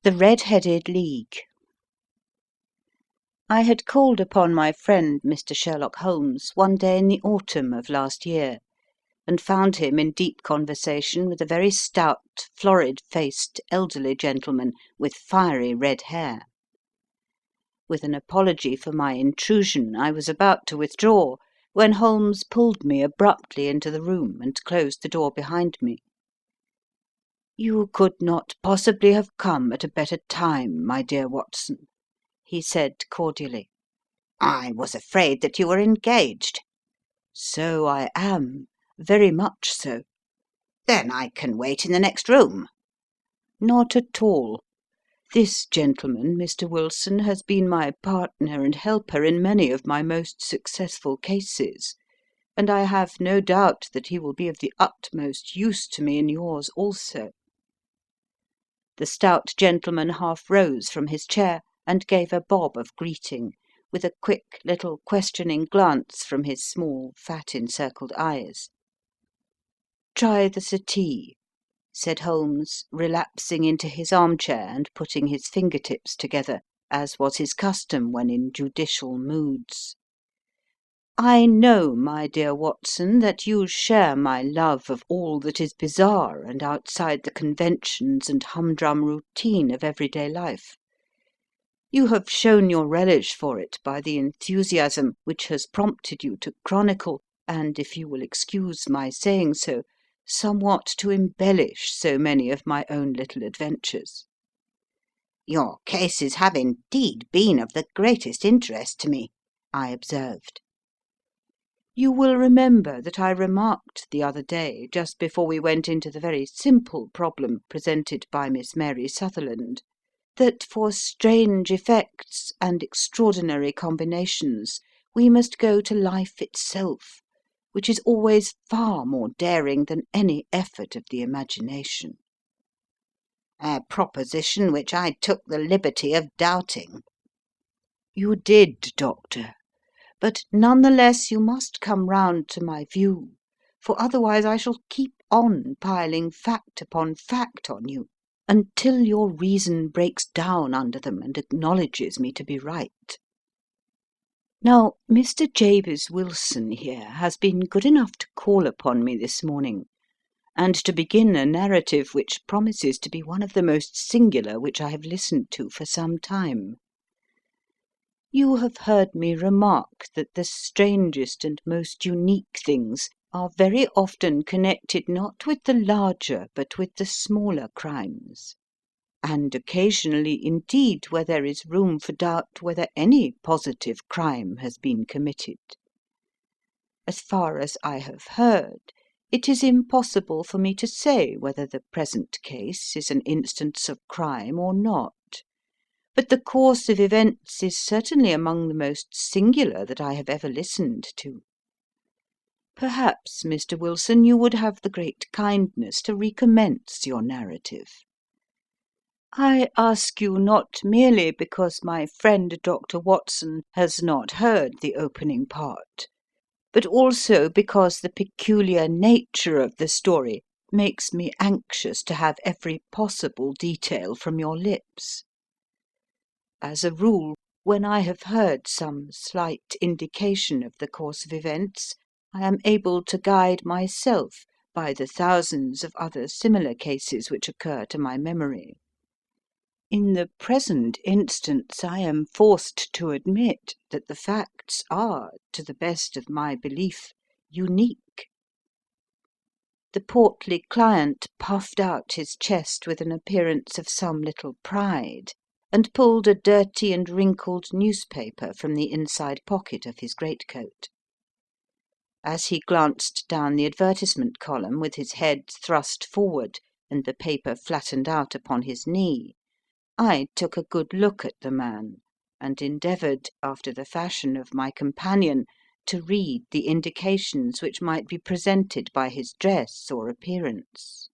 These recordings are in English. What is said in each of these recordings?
The Red-Headed League. I had called upon my friend Mr. Sherlock Holmes one day in the autumn of last year, and found him in deep conversation with a very stout, florid-faced, elderly gentleman with fiery red hair. With an apology for my intrusion, I was about to withdraw, when Holmes pulled me abruptly into the room and closed the door behind me. "You could not possibly have come at a better time, my dear Watson," he said cordially. "I was afraid that you were engaged." "So I am, very much so." "Then I can wait in the next room." "Not at all. This gentleman, Mr. Wilson, has been my partner and helper in many of my most successful cases, and I have no doubt that he will be of the utmost use to me in yours also." The stout gentleman half rose from his chair and gave a bob of greeting, with a quick little questioning glance from his small, fat encircled eyes. "Try the settee," said Holmes, relapsing into his armchair and putting his finger-tips together, as was his custom when in judicial moods. "I know, my dear Watson, that you share my love of all that is bizarre and outside the conventions and humdrum routine of everyday life. You have shown your relish for it by the enthusiasm which has prompted you to chronicle, and, if you will excuse my saying so, somewhat to embellish so many of my own little adventures." "Your cases have indeed been of the greatest interest to me," I observed. "You will remember that I remarked the other day, just before we went into the very simple problem presented by Miss Mary Sutherland, that for strange effects and extraordinary combinations we must go to life itself, which is always far more daring than any effort of the imagination." "A proposition which I took the liberty of doubting." "You did, Doctor. But none the less you must come round to my view, for otherwise I shall keep on piling fact upon fact on you, until your reason breaks down under them and acknowledges me to be right. Now, Mr. Jabez Wilson here has been good enough to call upon me this morning, and to begin a narrative which promises to be one of the most singular which I have listened to for some time. You have heard me remark that the strangest and most unique things are very often connected not with the larger but with the smaller crimes, and occasionally indeed where there is room for doubt whether any positive crime has been committed. As far as I have heard, it is impossible for me to say whether the present case is an instance of crime or not. But the course of events is certainly among the most singular that I have ever listened to. Perhaps, Mr. Wilson, you would have the great kindness to recommence your narrative. I ask you not merely because my friend Dr. Watson has not heard the opening part, but also because the peculiar nature of the story makes me anxious to have every possible detail from your lips. As a rule, when I have heard some slight indication of the course of events, I am able to guide myself by the thousands of other similar cases which occur to my memory. In the present instance, I am forced to admit that the facts are, to the best of my belief, unique." The portly client puffed out his chest with an appearance of some little pride, and pulled a dirty and wrinkled newspaper from the inside pocket of his greatcoat. As he glanced down the advertisement column with his head thrust forward and the paper flattened out upon his knee, I took a good look at the man, and endeavoured, after the fashion of my companion, to read the indications which might be presented by his dress or appearance.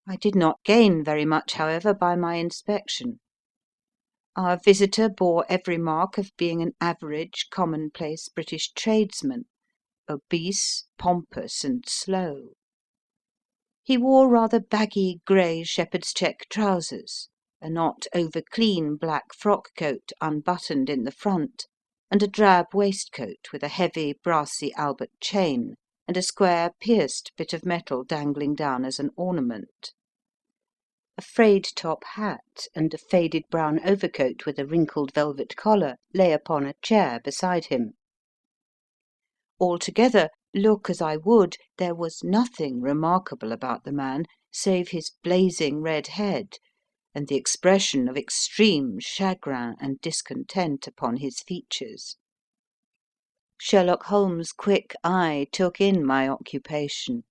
I did not gain very much, however, by my inspection. Our visitor bore every mark of being an average, commonplace British tradesman, obese, pompous, and slow. He wore rather baggy grey shepherd's check trousers, a not over clean black frock coat unbuttoned in the front, and a drab waistcoat with a heavy brassy Albert chain, and a square pierced bit of metal dangling down as an ornament. A frayed top hat and a faded brown overcoat with a wrinkled velvet collar lay upon a chair beside him. Altogether, look as I would, there was nothing remarkable about the man save his blazing red head and the expression of extreme chagrin and discontent upon his features. Sherlock Holmes' quick eye took in my occupation,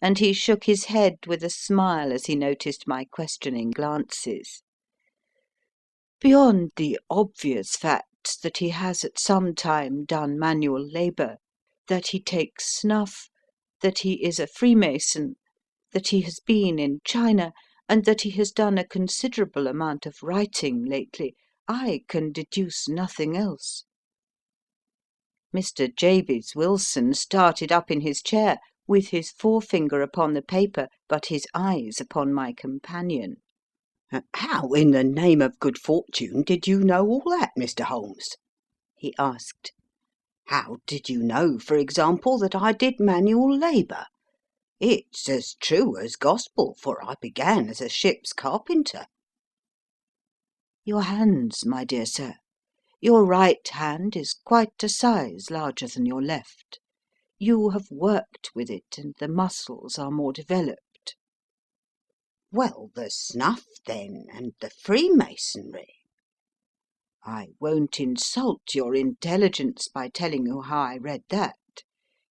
and he shook his head with a smile as he noticed my questioning glances. Beyond the obvious facts that he has at some time done manual labour, that he takes snuff, that he is a Freemason, that he has been in China, and that he has done a considerable amount of writing lately, I can deduce nothing else. Mr. Jabez Wilson started up in his chair, with his forefinger upon the paper, but his eyes upon my companion. "How in the name of good fortune did you know all that, Mr. Holmes?" he asked. "How did you know, for example, that I did manual labour? It's as true as gospel, for I began as a ship's carpenter." Your hands, my dear sir. Your right hand is quite a size larger than your left. You have worked with it, and the muscles are more developed. "Well, the snuff, then, and the Freemasonry?" I won't insult your intelligence by telling you how I read that,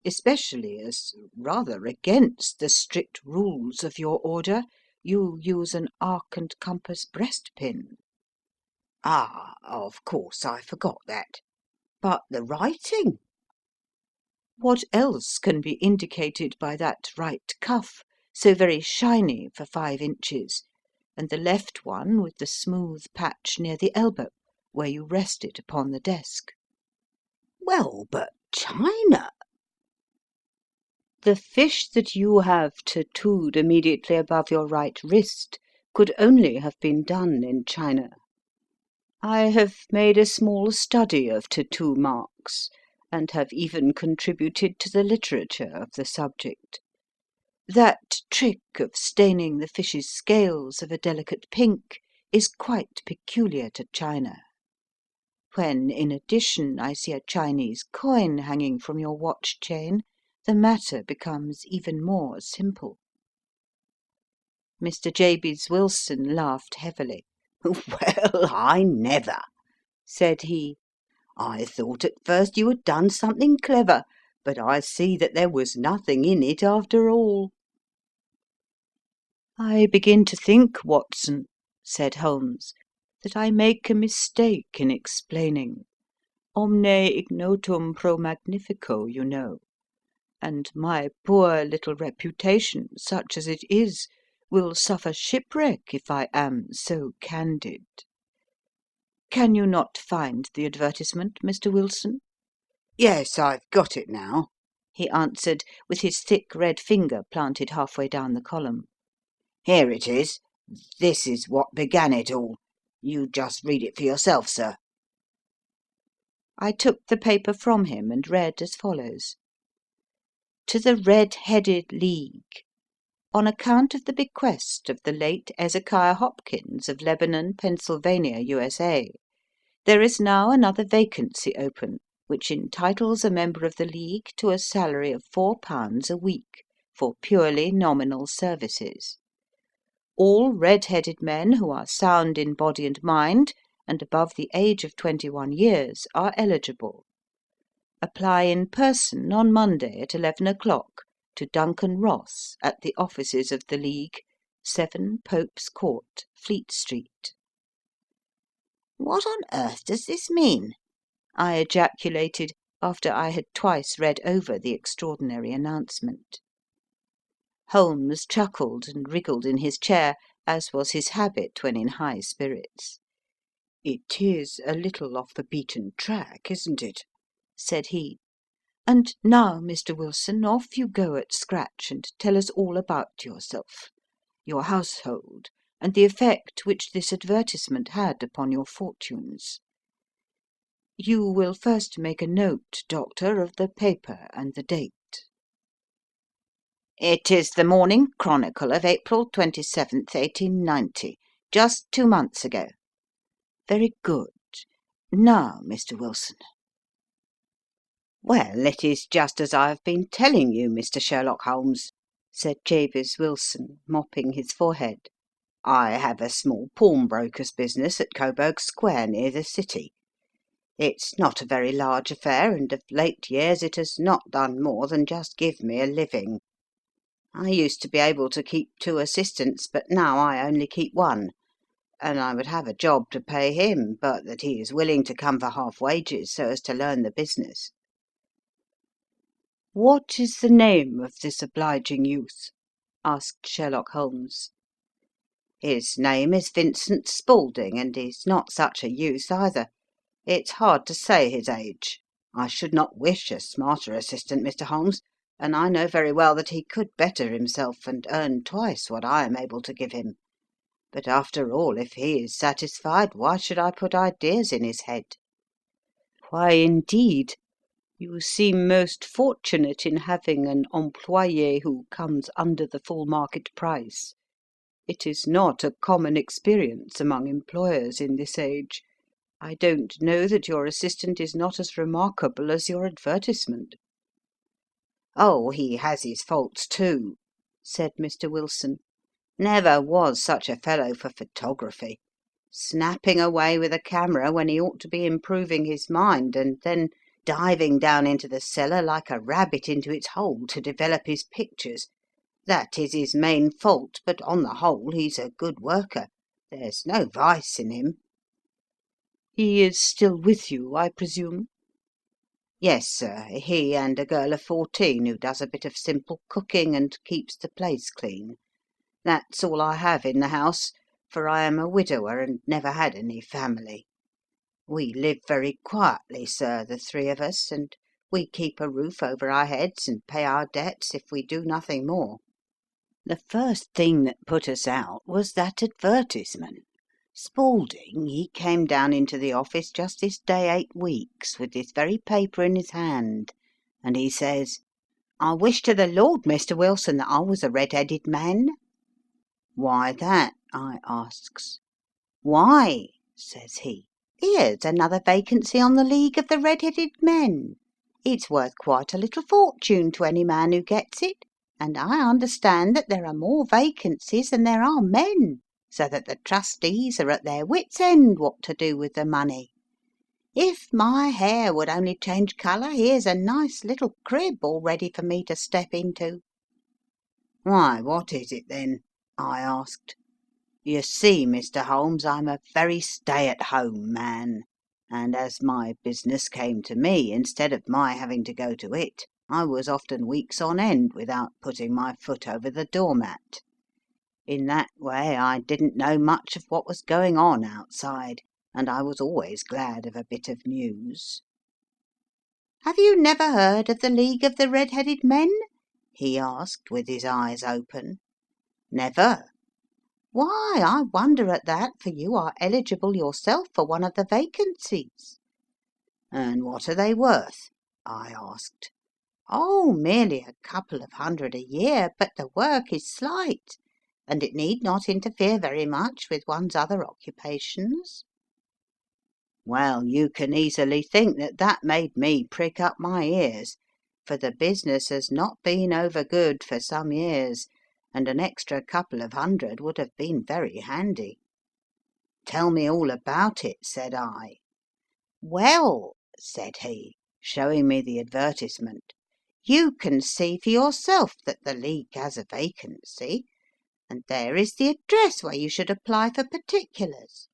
especially as, rather against the strict rules of your order, you use an arc and compass breastpin. "Ah, of course, I forgot that. But the writing?" What else can be indicated by that right cuff, so very shiny for 5 inches, and the left one with the smooth patch near the elbow, where you rest it upon the desk? "Well, but China?" The fish that you have tattooed immediately above your right wrist could only have been done in China. I have made a small study of tattoo marks, and have even contributed to the literature of the subject. That trick of staining the fish's scales of a delicate pink is quite peculiar to China. When, in addition, I see a Chinese coin hanging from your watch chain, the matter becomes even more simple. Mr. Jabez Wilson laughed heavily. "Well, I never!" said he. "I thought at first you had done something clever, but I see that there was nothing in it after all." I begin to think, Watson, said Holmes, that I make a mistake in explaining. Omne ignotum pro magnifico, you know, and my poor little reputation, such as it is, will suffer shipwreck if I am so candid. Can you not find the advertisement, Mr. Wilson? "Yes, I've got it now," he answered, with his thick red finger planted halfway down the column. "Here it is. This is what began it all. You just read it for yourself, sir." I took the paper from him and read as follows: To the Red-Headed League. On account of the bequest of the late Ezekiah Hopkins of Lebanon, Pennsylvania, USA, there is now another vacancy open, which entitles a member of the League to a salary of £4 a week for purely nominal services. All red-headed men who are sound in body and mind, and above the age of 21 years, are eligible. Apply in person on Monday at 11 o'clock to Duncan Ross at the offices of the League, 7 Pope's Court, Fleet Street. "What on earth does this mean?" I ejaculated after I had twice read over the extraordinary announcement. Holmes chuckled and wriggled in his chair, as was his habit when in high spirits. "It is a little off the beaten track, isn't it?" said he. And now, Mr. Wilson, off you go at scratch and tell us all about yourself, your household, and the effect which this advertisement had upon your fortunes. You will first make a note, Doctor, of the paper and the date." "It is the Morning Chronicle of April 27th, 1890, just 2 months ago." "Very good. Now, Mr. Wilson." "Well, it is just as I have been telling you, Mr. Sherlock Holmes," said Jabez Wilson, mopping his forehead. "I have a small pawnbroker's business at Coburg Square, near the City. It's not a very large affair, and of late years it has not done more than just give me a living. I used to be able to keep 2 assistants, but now I only keep 1, and I would have a job to pay him, but that he is willing to come for half wages so as to learn the business." "What is the name of this obliging youth?" asked Sherlock Holmes. "His name is Vincent Spaulding, and he's not such a youth either. It's hard to say his age. I should not wish a smarter assistant, Mr. Holmes, and I know very well that he could better himself and earn twice what I am able to give him. But after all, if he is satisfied, why should I put ideas in his head?" "Why, indeed? You seem most fortunate in having an employé who comes under the full market price. It is not a common experience among employers in this age. I don't know that your assistant is not as remarkable as your advertisement." "Oh, he has his faults too," said Mr. Wilson. "Never was such a fellow for photography. Snapping away with a camera when he ought to be improving his mind, and then diving down into the cellar like a rabbit into its hole to develop his pictures. That is his main fault, but on the whole he's a good worker. There's no vice in him." "He is still with you, I presume?" "Yes, sir, he and a girl of 14 who does a bit of simple cooking and keeps the place clean. That's all I have in the house, for I am a widower and never had any family. We live very quietly, sir, the 3 of us, and we keep a roof over our heads and pay our debts if we do nothing more." "The first thing that put us out was that advertisement. Spaulding, he came down into the office just this day 8 weeks, with this very paper in his hand, and he says, 'I wish to the Lord, Mr. Wilson, that I was a red-headed man.' 'Why that?' I asks. 'Why,' says he, 'here's another vacancy on the League of the Red-headed Men. It's worth quite a little fortune to any man who gets it, and I understand that there are more vacancies than there are men, so that the trustees are at their wits' end what to do with the money. If my hair would only change colour, here's a nice little crib all ready for me to step into.' 'Why, what is it then?' I asked. 'You see, Mr. Holmes, I'm a very stay-at-home man, and as my business came to me instead of my having to go to it, I was often weeks on end without putting my foot over the doormat. In that way I didn't know much of what was going on outside, and I was always glad of a bit of news.' 'Have you never heard of the League of the Red-headed Men?' he asked, with his eyes open. 'Never.' 'Why, I wonder at that, for you are eligible yourself for one of the vacancies.' 'And what are they worth?' I asked. 'Oh, merely a couple of hundred a year, but the work is slight, and it need not interfere very much with one's other occupations.' Well, you can easily think that that made me prick up my ears, for the business has not been over good for some years, and an extra couple of hundred would have been very handy. 'Tell me all about it,' said I. 'Well,' said he, showing me the advertisement, 'you can see for yourself that the League has a vacancy, and there is the address where you should apply for particulars.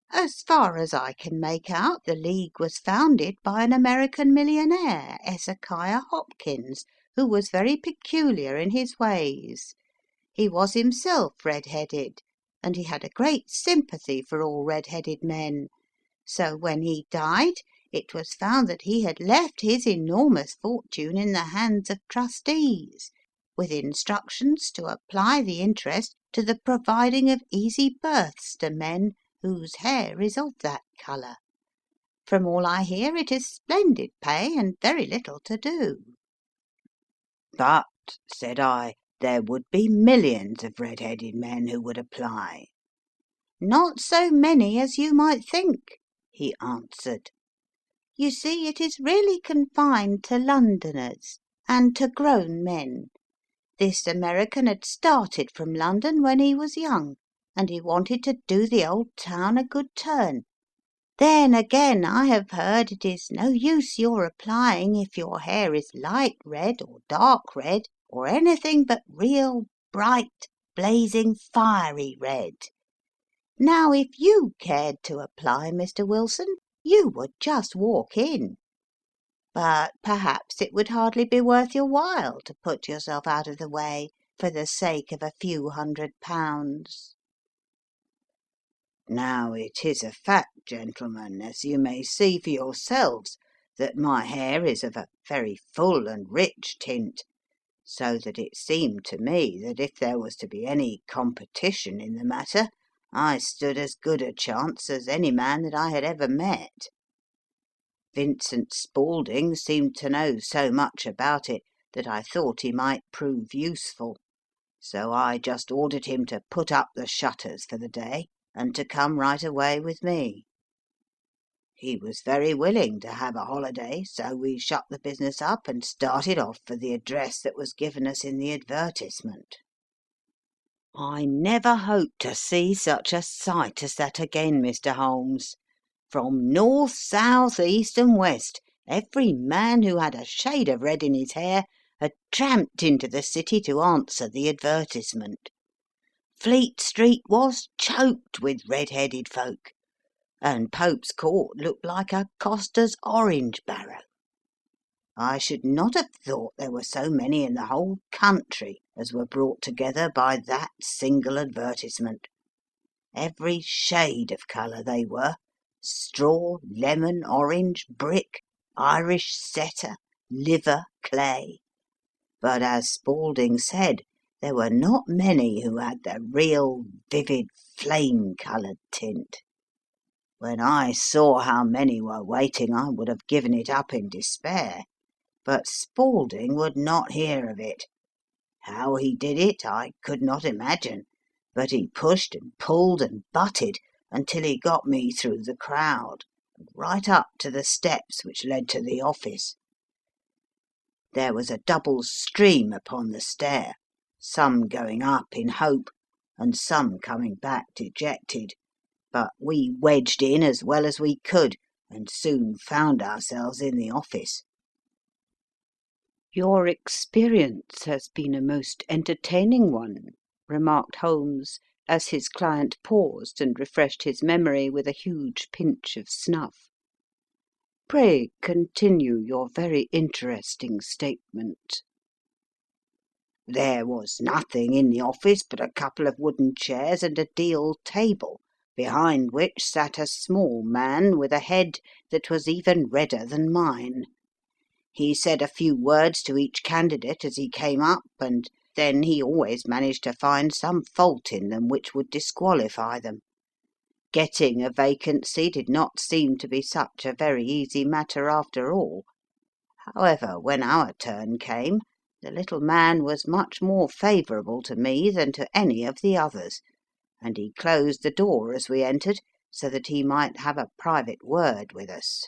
As far as I can make out, the League was founded by an American millionaire, Ezekiah Hopkins, who was very peculiar in his ways. He was himself red-headed, and he had a great sympathy for all red-headed men, so when he died it was found that he had left his enormous fortune in the hands of trustees, with instructions to apply the interest to the providing of easy berths to men whose hair is of that colour. From all I hear, it is splendid pay and very little to do." "But," said I, "there would be millions of red-headed men who would apply." "Not so many as you might think," he answered. "You see, it is really confined to Londoners, and to grown men. This American had started from London when he was young, and he wanted to do the old town a good turn. Then again, I have heard it is no use your applying if your hair is light red or dark red, or anything but real bright, blazing, fiery red. Now, if you cared to apply, Mr. Wilson, you would just walk in. But perhaps it would hardly be worth your while to put yourself out of the way for the sake of a few £100. Now it is a fact, gentlemen, as you may see for yourselves, that my hair is of a very full and rich tint, so that it seemed to me that if there was to be any competition in the matter, I stood as good a chance as any man that I had ever met. Vincent Spaulding seemed to know so much about it that I thought he might prove useful, so I just ordered him to put up the shutters for the day and to come right away with me. He was very willing to have a holiday, so we shut the business up and started off for the address that was given us in the advertisement. I never hoped to see such a sight as that again, Mr. Holmes. From north, south, east, and west, every man who had a shade of red in his hair had tramped into the city to answer the advertisement. Fleet Street was choked with red-headed folk, and Pope's Court looked like a coster's orange barrow. I should not have thought there were so many in the whole country as were brought together by that single advertisement. Every shade of colour they were: straw, lemon, orange, brick, Irish setter, liver, clay. But as Spaulding said, there were not many who had the real vivid flame-coloured tint. When I saw how many were waiting, I would have given it up in despair, but Spaulding would not hear of it. How he did it I could not imagine, but he pushed and pulled and butted until he got me through the crowd, right up to the steps which led to the office. There was a double stream upon the stair, some going up in hope, and some coming back dejected, but we wedged in as well as we could, and soon found ourselves in the office. "Your experience has been a most entertaining one," remarked Holmes, as his client paused and refreshed his memory with a huge pinch of snuff. "Pray continue your very interesting statement." There was nothing in the office but a couple of wooden chairs and a deal table, behind which sat a small man with a head that was even redder than mine. He said a few words to each candidate as he came up, and then he always managed to find some fault in them which would disqualify them. Getting a vacancy did not seem to be such a very easy matter after all. However, when our turn came, the little man was much more favourable to me than to any of the others, and he closed the door as we entered so that he might have a private word with us.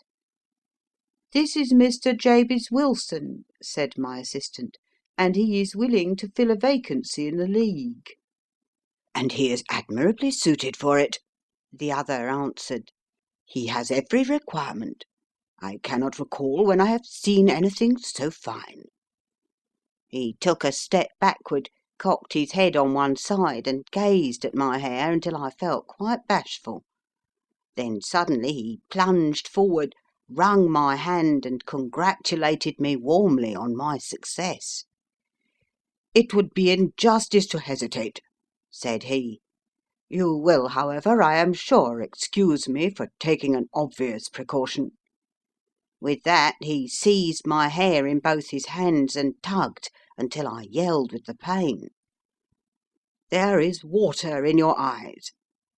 "This is Mr. Jabez Wilson," said my assistant, "and he is willing to fill a vacancy in the League." "And he is admirably suited for it," the other answered. "He has every requirement. I cannot recall when I have seen anything so fine." He took a step backward, cocked his head on one side, and gazed at my hair until I felt quite bashful. Then suddenly he plunged forward, wrung my hand, and congratulated me warmly on my success. "It would be injustice to hesitate," said he. "You will, however, I am sure, excuse me for taking an obvious precaution." With that he seized my hair in both his hands and tugged until I yelled with the pain. "There is water in your eyes,"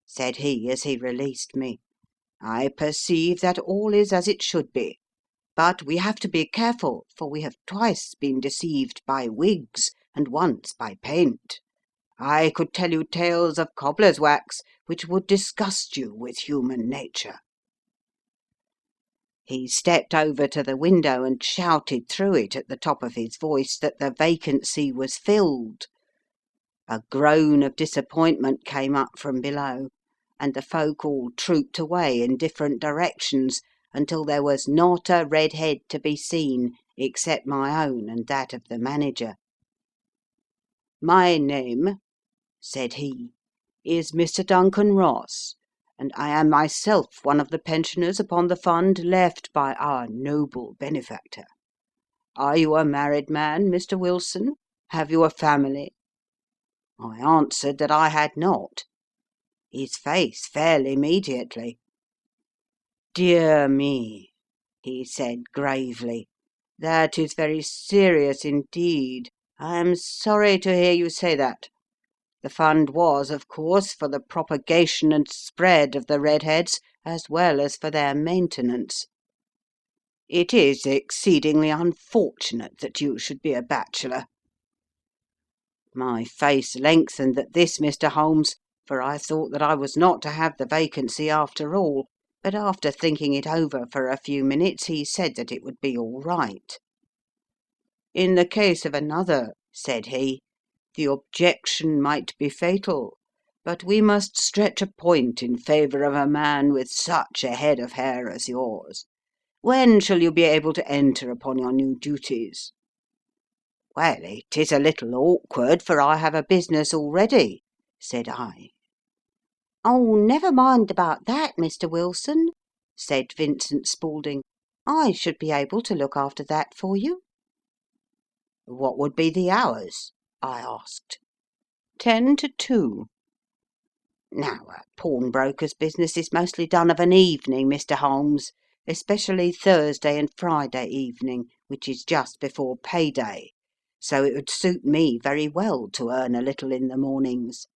said he as he released me. "I perceive that all is as it should be. But we have to be careful, for we have twice been deceived by wigs and once by paint. I could tell you tales of cobbler's wax which would disgust you with human nature." He stepped over to the window and shouted through it at the top of his voice that the vacancy was filled. A groan of disappointment came up from below, and the folk all trooped away in different directions until there was not a red head to be seen except my own and that of the manager. "My name," said he, "is Mr. Duncan Ross, and I am myself one of the pensioners upon the fund left by our noble benefactor. Are you a married man, Mr. Wilson? Have you a family?" I answered that I had not. His face fell immediately. "Dear me," he said gravely, "that is very serious indeed. I am sorry to hear you say that. The fund was, of course, for the propagation and spread of the redheads, as well as for their maintenance. It is exceedingly unfortunate that you should be a bachelor." My face lengthened at this, Mr. Holmes, for I thought that I was not to have the vacancy after all, but after thinking it over for a few minutes he said that it would be all right. "In the case of another," said he, "the objection might be fatal, but we must stretch a point in favour of a man with such a head of hair as yours. When shall you be able to enter upon your new duties?" "Well, it is a little awkward, for I have a business already," said I. "Oh, never mind about that, Mr. Wilson," said Vincent Spaulding. "I should be able to look after that for you." "What would be the hours?" I asked. 10 to 2. Now, a pawnbroker's business is mostly done of an evening, Mr. Holmes, especially Thursday and Friday evening, which is just before payday, so it would suit me very well to earn a little in the mornings.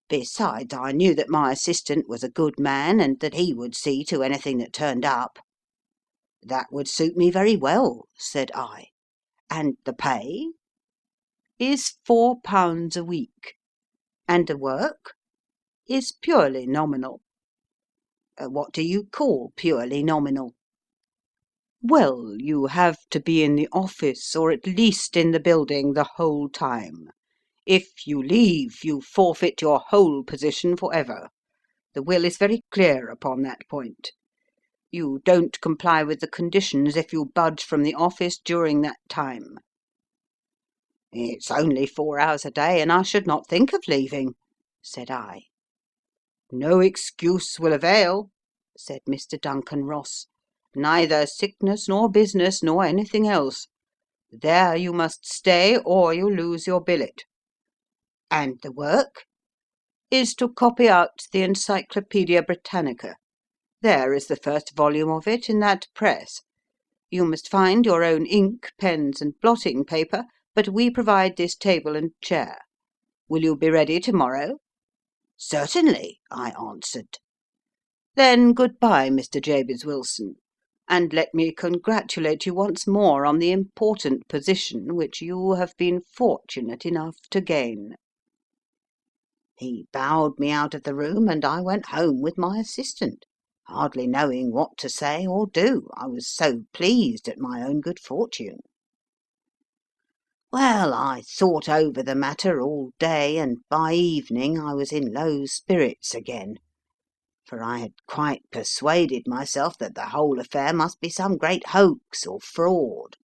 Besides, I knew that my assistant was a good man, and that he would see to anything that turned up. "That would suit me very well," said I. "And the pay?" "Is £4 a week." "And the work?" "Is purely nominal." "What do you call purely nominal?" "Well, you have to be in the office, or at least in the building, the whole time. If you leave, you forfeit your whole position for ever. The will is very clear upon that point. You don't comply with the conditions if you budge from the office during that time." "It's only 4 hours a day, and I should not think of leaving," said I. "No excuse will avail," said Mr. Duncan Ross, "neither sickness nor business nor anything else. There you must stay, or you lose your billet." "And the work?" "Is to copy out the Encyclopaedia Britannica. There is the first volume of it in that press. You must find your own ink, pens, and blotting paper, but we provide this table and chair. Will you be ready to morrow?" "Certainly," I answered. "Then good bye, Mr. Jabez Wilson, and let me congratulate you once more on the important position which you have been fortunate enough to gain." He bowed me out of the room, and I went home with my assistant, hardly knowing what to say or do, I was so pleased at my own good fortune. Well, I thought over the matter all day, and by evening I was in low spirits again, for I had quite persuaded myself that the whole affair must be some great hoax or fraud,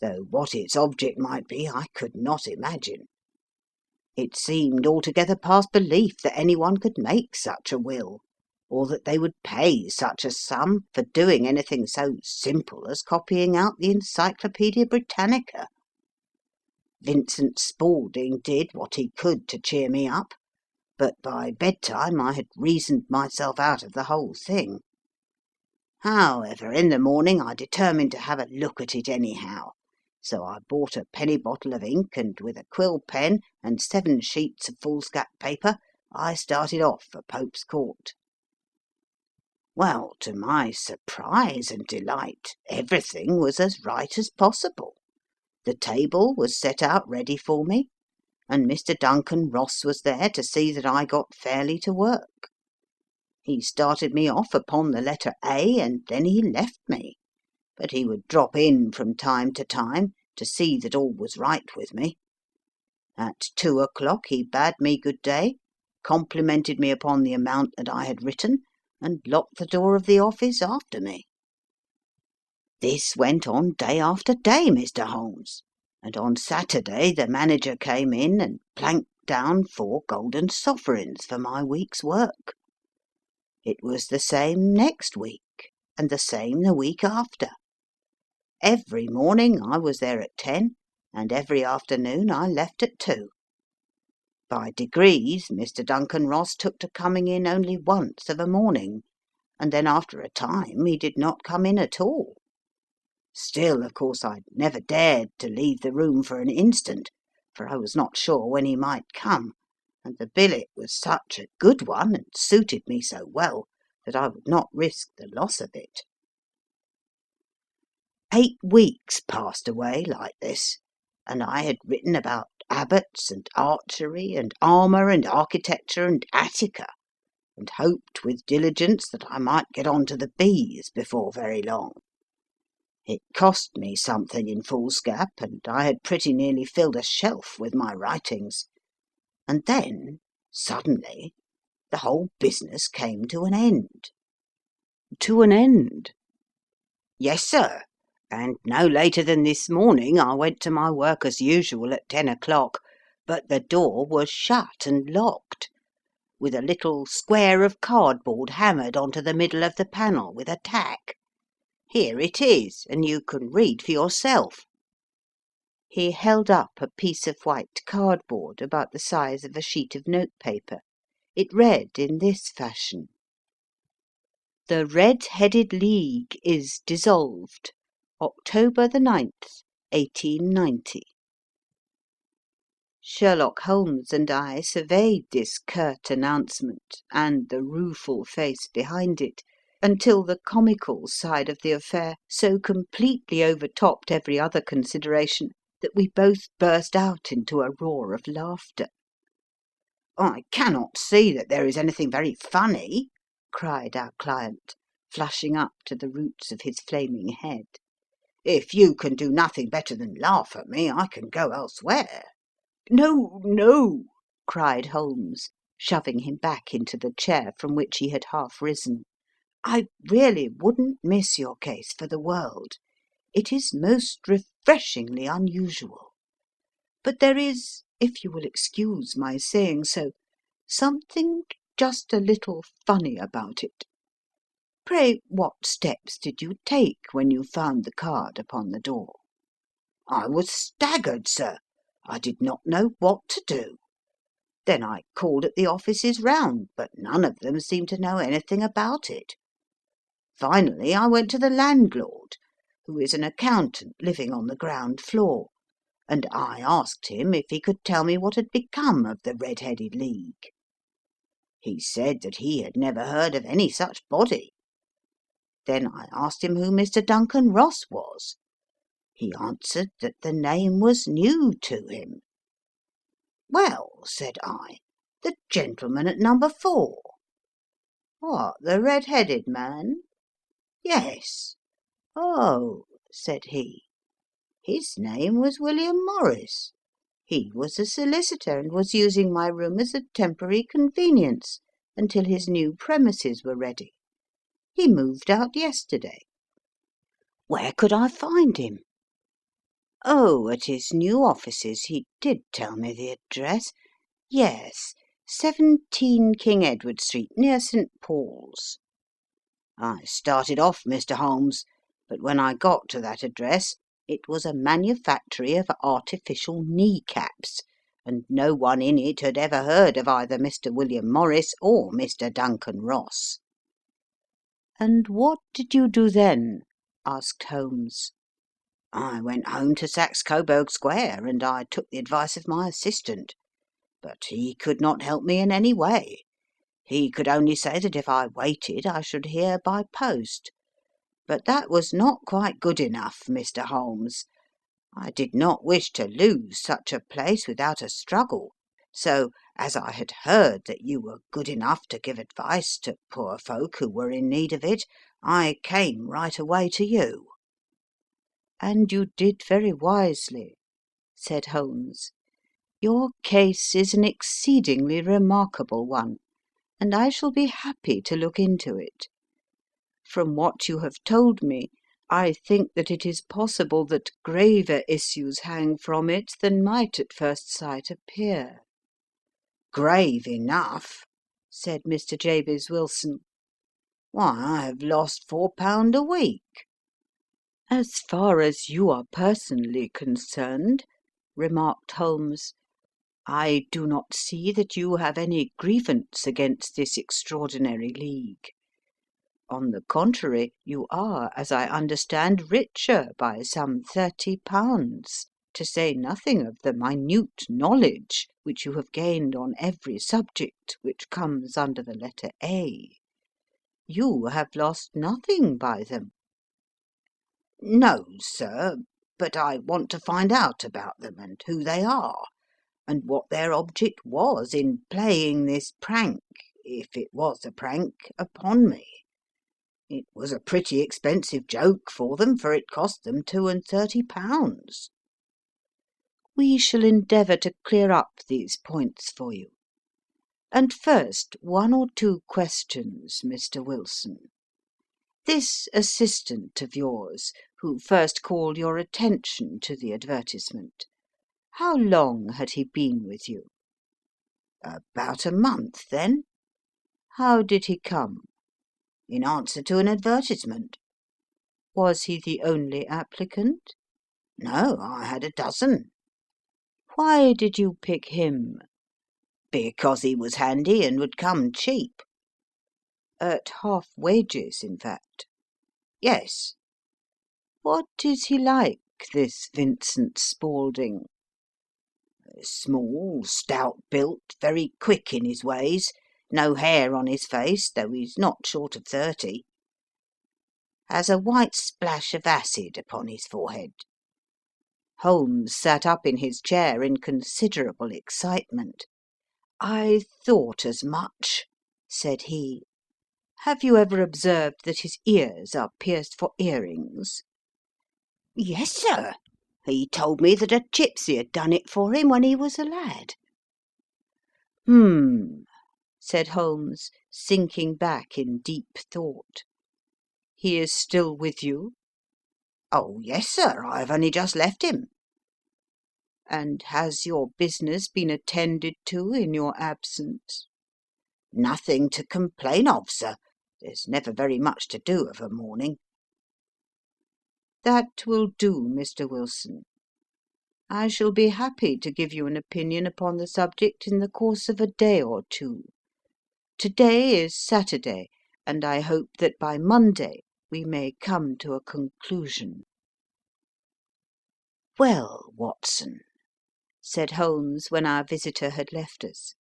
though what its object might be I could not imagine. It seemed altogether past belief that anyone could make such a will, or that they would pay such a sum for doing anything so simple as copying out the Encyclopaedia Britannica. Vincent Spaulding did what he could to cheer me up, but by bedtime I had reasoned myself out of the whole thing. However, in the morning I determined to have a look at it anyhow, So I bought a penny bottle of ink, and with a quill pen and 7 sheets of foolscap paper I started off for Pope's Court. Well, to my surprise and delight, everything was as right as possible. The table was set out ready for me, and Mr. Duncan Ross was there to see that I got fairly to work. He started me off upon the letter A, and then he left me, but he would drop in from time to see that all was right with me. At 2 o'clock he bade me good day, complimented me upon the amount that I had written, and locked the door of the office after me. This went on day after day, Mr. Holmes, and on Saturday the manager came in and planked down 4 golden sovereigns for my week's work. It was the same next week, and the same the week after. Every morning I was there at 10, and every afternoon I left at 2. By degrees Mr. Duncan Ross took to coming in only once of a morning, and then after a time he did not come in at all. Still, of course, I never dared to leave the room for an instant, for I was not sure when he might come, and the billet was such a good one, and suited me so well, that I would not risk the loss of it. 8 weeks passed away like this, and I had written about abbots and archery and armour and architecture and Attica, and hoped with diligence that I might get on to the bees before very long. It cost me something in foolscap, and I had pretty nearly filled a shelf with my writings. And then, suddenly, the whole business came to an end. To an end? Yes, sir, and no later than this morning I went to my work as usual at 10 o'clock, but the door was shut and locked, with a little square of cardboard hammered onto the middle of the panel with a tack. Here it is, and you can read for yourself." He held up a piece of white cardboard about the size of a sheet of notepaper. It read in this fashion: "The Red-Headed League is dissolved. October the 9th, 1890." Sherlock Holmes and I surveyed this curt announcement, and the rueful face behind it, until the comical side of the affair so completely overtopped every other consideration that we both burst out into a roar of laughter. "I cannot see that there is anything very funny," cried our client, flushing up to the roots of his flaming head. "If you can do nothing better than laugh at me, I can go elsewhere." "No, no," cried Holmes, shoving him back into the chair from which he had half risen. "I really wouldn't miss your case for the world. It is most refreshingly unusual. But there is, if you will excuse my saying so, something just a little funny about it. Pray, what steps did you take when you found the card upon the door?" "I was staggered, sir. I did not know what to do. Then I called at the offices round, but none of them seemed to know anything about it. Finally I went to the landlord, who is an accountant living on the ground floor, and I asked him if he could tell me what had become of the Red-Headed League. He said that he had never heard of any such body. Then I asked him who Mr. Duncan Ross was. He answered that the name was new to him. "Well," said I, "the gentleman at number 4. "What, the red-headed man?" "Yes." "Oh," said he, "his name was William Morris. He was a solicitor, and was using my room as a temporary convenience until his new premises were ready. He moved out yesterday." "Where could I find him?" "Oh, at his new offices. He did tell me the address. Yes, 17 King Edward Street, near St. Paul's." I started off, Mr. Holmes, but when I got to that address it was a manufactory of artificial knee-caps, and no one in it had ever heard of either Mr. William Morris or Mr. Duncan Ross. "And what did you do then?" asked Holmes. I went home to Saxe Coburg Square, and I took the advice of my assistant. But he could not help me in any way. He could only say that if I waited I should hear by post. But that was not quite good enough, Mr. Holmes. I did not wish to lose such a place without a struggle, so, as I had heard that you were good enough to give advice to poor folk who were in need of it, I came right away to you." "And you did very wisely," said Holmes. "Your case is an exceedingly remarkable one, and I shall be happy to look into it. From what you have told me, I think that it is possible that graver issues hang from it than might at first sight appear." "Grave enough," said Mr. Jabez Wilson. "Why, I have lost £4 a week." "As far as you are personally concerned," remarked Holmes, "I do not see that you have any grievance against this extraordinary league. On the contrary, you are, as I understand, richer by some £30, to say nothing of the minute knowledge which you have gained on every subject which comes under the letter A. You have lost nothing by them." "No, sir, but I want to find out about them, and who they are, and what their object was in playing this prank, if it was a prank, upon me. It was a pretty expensive joke for them, for it cost them £32. We shall endeavour to clear up these points for you. And first, one or two questions, Mr. Wilson. This assistant of yours, who first called your attention to the advertisement, how long had he been with you?" "About a month, then." "How did he come?" "In answer to an advertisement." "Was he the only applicant?" "No, I had a dozen." "Why did you pick him?" "Because he was handy and would come cheap." "At half wages, in fact?" "Yes." "What is he like, this Vincent Spaulding?" "Small, stout built, very quick in his ways, no hair on his face, though he's not short of 30. Has a white splash of acid upon his forehead." Holmes sat up in his chair in considerable excitement. "I thought as much," said he. "Have you ever observed that his ears are pierced for earrings?" "Yes, sir. He told me that a gipsy had done it for him when he was a lad." "Hmm," said Holmes, sinking back in deep thought. "He is still with you?" "Oh, yes, sir. I have only just left him." "And has your business been attended to in your absence?" "Nothing to complain of, sir. There's never very much to do of a morning." "That will do, Mr. Wilson. I shall be happy to give you an opinion upon the subject in the course of a day or two. To-day is Saturday, and I hope that by Monday we may come to a conclusion." "Well, Watson," said Holmes when our visitor had left us,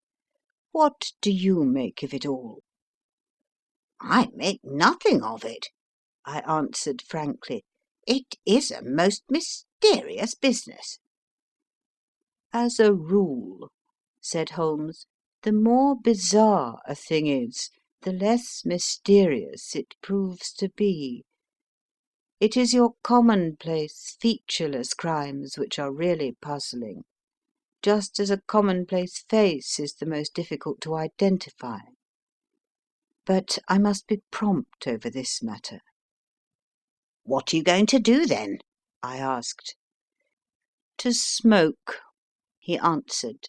"what do you make of it all?" "I make nothing of it," I answered frankly. "It is a most mysterious business." "As a rule," said Holmes, "the more bizarre a thing is, the less mysterious it proves to be. It is your commonplace, featureless crimes which are really puzzling, just as a commonplace face is the most difficult to identify. But I must be prompt over this matter." "What are you going to do, then?" I asked. "To smoke," he answered.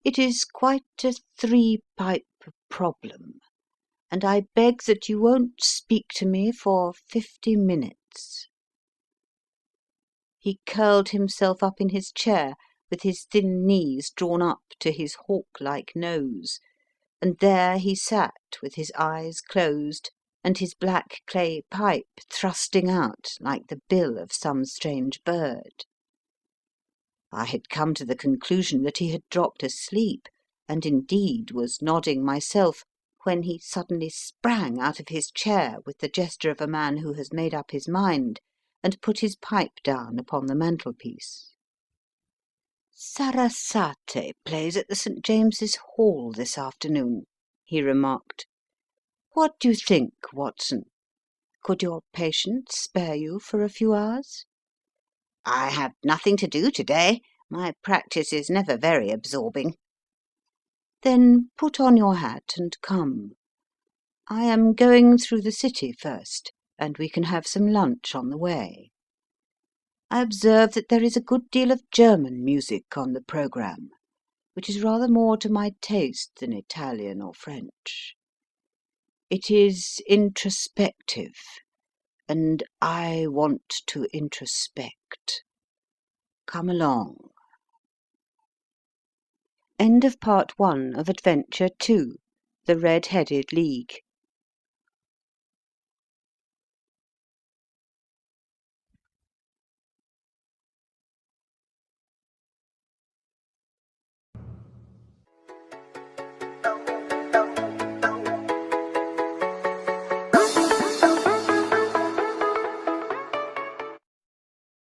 "It is quite a three-pipe problem, and I beg that you won't speak to me for 50 minutes." He curled himself up in his chair, with his thin knees drawn up to his hawk-like nose, and there he sat with his eyes closed and his black clay pipe thrusting out like the bill of some strange bird. I had come to the conclusion that he had dropped asleep, and indeed was nodding myself, when he suddenly sprang out of his chair with the gesture of a man who has made up his mind, and put his pipe down upon the mantelpiece. "Sarasate plays at the St. James's Hall this afternoon," he remarked. "What do you think, Watson? Could your patient spare you for a few hours?" "I have nothing to do to day. My practice is never very absorbing." "Then put on your hat and come. I am going through the city first, and we can have some lunch on the way. I observe that there is a good deal of German music on the programme, which is rather more to my taste than Italian or French. It is introspective, and I want to introspect. Come along." End of Part 1 of Adventure 2, The Red-Headed League.